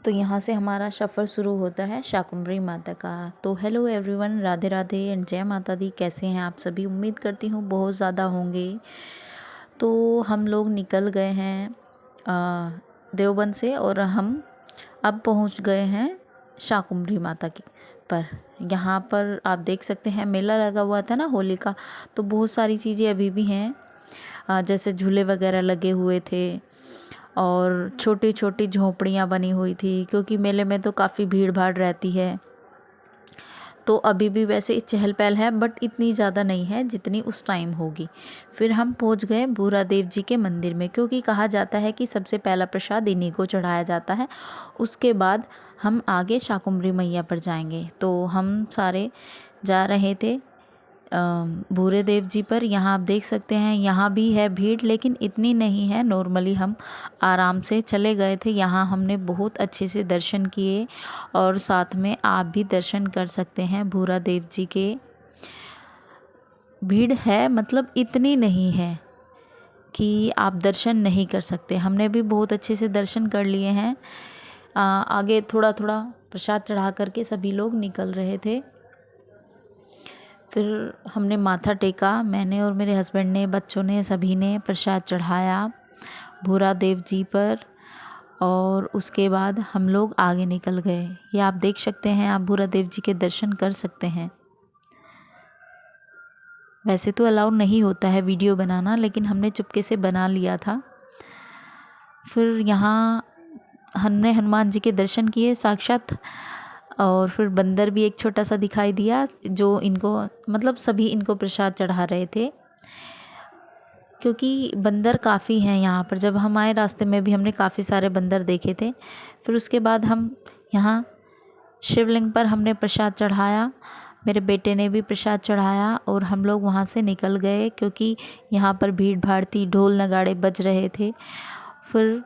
तो यहाँ से हमारा सफ़र शुरू होता है शाकुंभरी माता का। तो hello everyone, Radhe Radhe and जय माता दी। कैसे हैं आप सभी? उम्मीद करती हूँ बहुत ज़्यादा होंगे। तो हम लोग निकल गए हैं देवबंद से और हम अब पहुँच गए हैं शाकुंभरी माता की पर। यहाँ पर आप देख सकते हैं मेला लगा हुआ था ना होली का, तो बहुत सारी चीज़ें अभी भी हैं, जैसे झूले वगैरह लगे हुए थे और छोटी छोटी झोपड़ियाँ बनी हुई थी, क्योंकि मेले में तो काफ़ी भीड़ भाड़ रहती है। तो अभी भी वैसे चहल पहल है, बट इतनी ज़्यादा नहीं है जितनी उस टाइम होगी। फिर हम पहुंच गए भूरा देव जी के मंदिर में, क्योंकि कहा जाता है कि सबसे पहला प्रसाद इन्हीं को चढ़ाया जाता है। उसके बाद हम आगे शाकुंभरी मैया पर जाएंगे। तो हम सारे जा रहे थे भूरे देव जी पर। यहाँ आप देख सकते हैं यहाँ भी है भीड़, लेकिन इतनी नहीं है। नॉर्मली हम आराम से चले गए थे। यहाँ हमने बहुत अच्छे से दर्शन किए और साथ में आप भी दर्शन कर सकते हैं भूरा देव जी के। भीड़ है, मतलब इतनी नहीं है कि आप दर्शन नहीं कर सकते। हमने भी बहुत अच्छे से दर्शन कर लिए हैं। आगे थोड़ा थोड़ा प्रसाद चढ़ा करके सभी लोग निकल रहे थे। फिर हमने माथा टेका, मैंने और मेरे हस्बैंड ने, बच्चों ने, सभी ने प्रसाद चढ़ाया भूरा देव जी पर। और उसके बाद हम लोग आगे निकल गए। ये आप देख सकते हैं, आप भूरा देव जी के दर्शन कर सकते हैं। वैसे तो अलाउ नहीं होता है वीडियो बनाना, लेकिन हमने चुपके से बना लिया था। फिर यहाँ हमने हनुमान जी के दर्शन किए साक्षात, और फिर बंदर भी एक छोटा सा दिखाई दिया, जो इनको मतलब सभी इनको प्रसाद चढ़ा रहे थे, क्योंकि बंदर काफ़ी हैं यहाँ पर। जब हम आए रास्ते में भी हमने काफ़ी सारे बंदर देखे थे। फिर उसके बाद हम यहाँ शिवलिंग पर हमने प्रसाद चढ़ाया, मेरे बेटे ने भी प्रसाद चढ़ाया और हम लोग वहाँ से निकल गए, क्योंकि यहाँ पर भीड़ भाड़ थी, ढोल नगाड़े बज रहे थे। फिर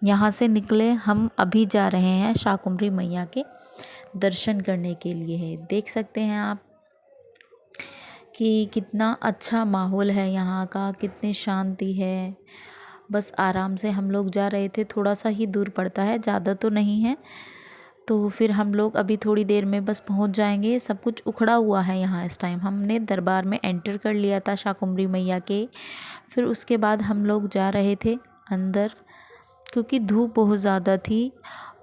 यहाँ से निकले, हम अभी जा रहे हैं शाकुंभरी मैया के दर्शन करने के लिए। देख सकते हैं आप कि कितना अच्छा माहौल है यहाँ का, कितनी शांति है। बस आराम से हम लोग जा रहे थे। थोड़ा सा ही दूर पड़ता है, ज़्यादा तो नहीं है। तो फिर हम लोग अभी थोड़ी देर में बस पहुँच जाएंगे। सब कुछ उखड़ा हुआ है यहाँ इस टाइम। हमने दरबार में एंटर कर लिया था शाकुंभरी मैया के। फिर उसके बाद हम लोग जा रहे थे अंदर, क्योंकि धूप बहुत ज़्यादा थी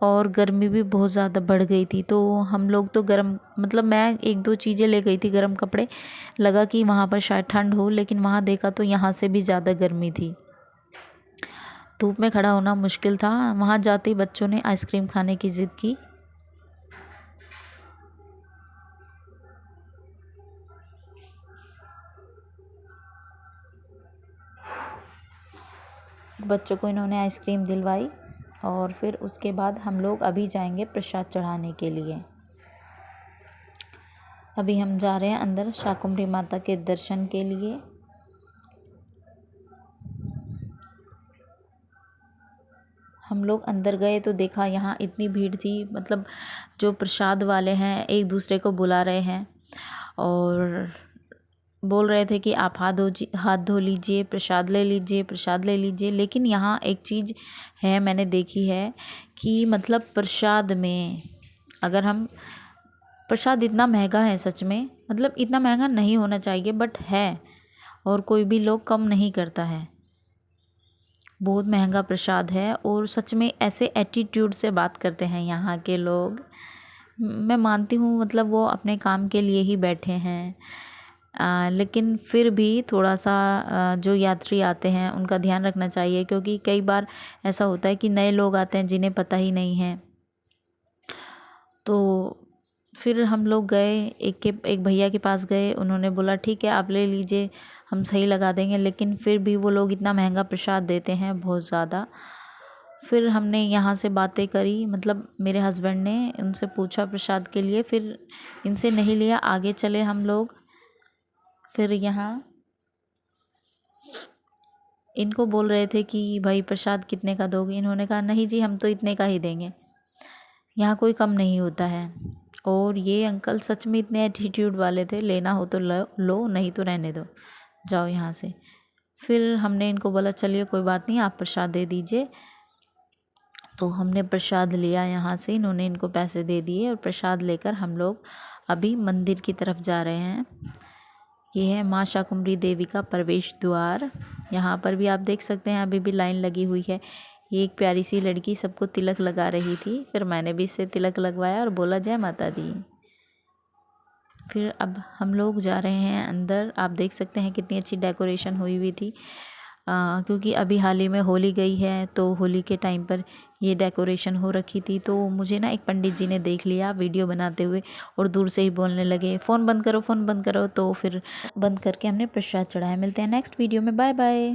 और गर्मी भी बहुत ज़्यादा बढ़ गई थी। तो हम लोग तो गर्म, मतलब मैं एक दो चीज़ें ले गई थी गर्म कपड़े, लगा कि वहाँ पर शायद ठंड हो, लेकिन वहाँ देखा तो यहाँ से भी ज़्यादा गर्मी थी। धूप में खड़ा होना मुश्किल था। वहाँ जाते ही बच्चों ने आइसक्रीम खाने की ज़िद की। बच्चों को इन्होंने आइसक्रीम दिलवाई और फिर उसके बाद हम लोग अभी जाएंगे प्रसाद चढ़ाने के लिए। अभी हम जा रहे हैं अंदर शाकुंभरी माता के दर्शन के लिए। हम लोग अंदर गए तो देखा यहाँ इतनी भीड़ थी, मतलब जो प्रसाद वाले हैं एक दूसरे को बुला रहे हैं और बोल रहे थे कि आप हाथ धो लीजिए, प्रसाद ले लीजिए, प्रसाद ले लीजिए। लेकिन यहाँ एक चीज़ है, मैंने देखी है कि मतलब प्रसाद में अगर हम, प्रसाद इतना महंगा है सच में, मतलब इतना महंगा नहीं होना चाहिए, बट है, और कोई भी लोग कम नहीं करता है। बहुत महंगा प्रसाद है और सच में ऐसे एटीट्यूड से बात करते हैं यहाँ के लोग। मैं मानती हूँ, मतलब वो अपने काम के लिए ही बैठे हैं, लेकिन फिर भी थोड़ा सा जो यात्री आते हैं उनका ध्यान रखना चाहिए, क्योंकि कई बार ऐसा होता है कि नए लोग आते हैं जिन्हें पता ही नहीं है। तो फिर हम लोग गए, एक भैया के पास गए, उन्होंने बोला ठीक है आप ले लीजिए, हम सही लगा देंगे। लेकिन फिर भी वो लोग इतना महंगा प्रसाद देते हैं, बहुत ज़्यादा। फिर हमने यहाँ से बातें करी, मतलब मेरे हस्बैंड ने उनसे पूछा प्रसाद के लिए, फिर इनसे नहीं लिया, आगे चले हम लोग। फिर यहाँ इनको बोल रहे थे कि भाई प्रसाद कितने का दोगे? इन्होंने कहा नहीं जी, हम तो इतने का ही देंगे, यहाँ कोई कम नहीं होता है। और ये अंकल सच में इतने एटीट्यूड वाले थे, लेना हो तो लो, नहीं तो रहने दो, जाओ यहाँ से। फिर हमने इनको बोला चलिए कोई बात नहीं, आप प्रसाद दे दीजिए। तो हमने प्रसाद लिया यहाँ से, इन्होंने इनको पैसे दे दिए और प्रसाद लेकर हम लोग अभी मंदिर की तरफ जा रहे हैं। ये है माँ शाकुंभरी देवी का प्रवेश द्वार। यहाँ पर भी आप देख सकते हैं अभी भी लाइन लगी हुई है। ये एक प्यारी सी लड़की सबको तिलक लगा रही थी, फिर मैंने भी इससे तिलक लगवाया और बोला जय माता दी। फिर अब हम लोग जा रहे हैं अंदर। आप देख सकते हैं कितनी अच्छी डेकोरेशन हुई थी, क्योंकि अभी हाल ही में होली गई है, तो होली के टाइम पर ये डेकोरेशन हो रखी थी। तो मुझे ना एक पंडित जी ने देख लिया वीडियो बनाते हुए और दूर से ही बोलने लगे फ़ोन बंद करो, फ़ोन बंद करो। तो फिर बंद करके हमने प्रसाद चढ़ाया। मिलते हैं नेक्स्ट वीडियो में, बाय बाय।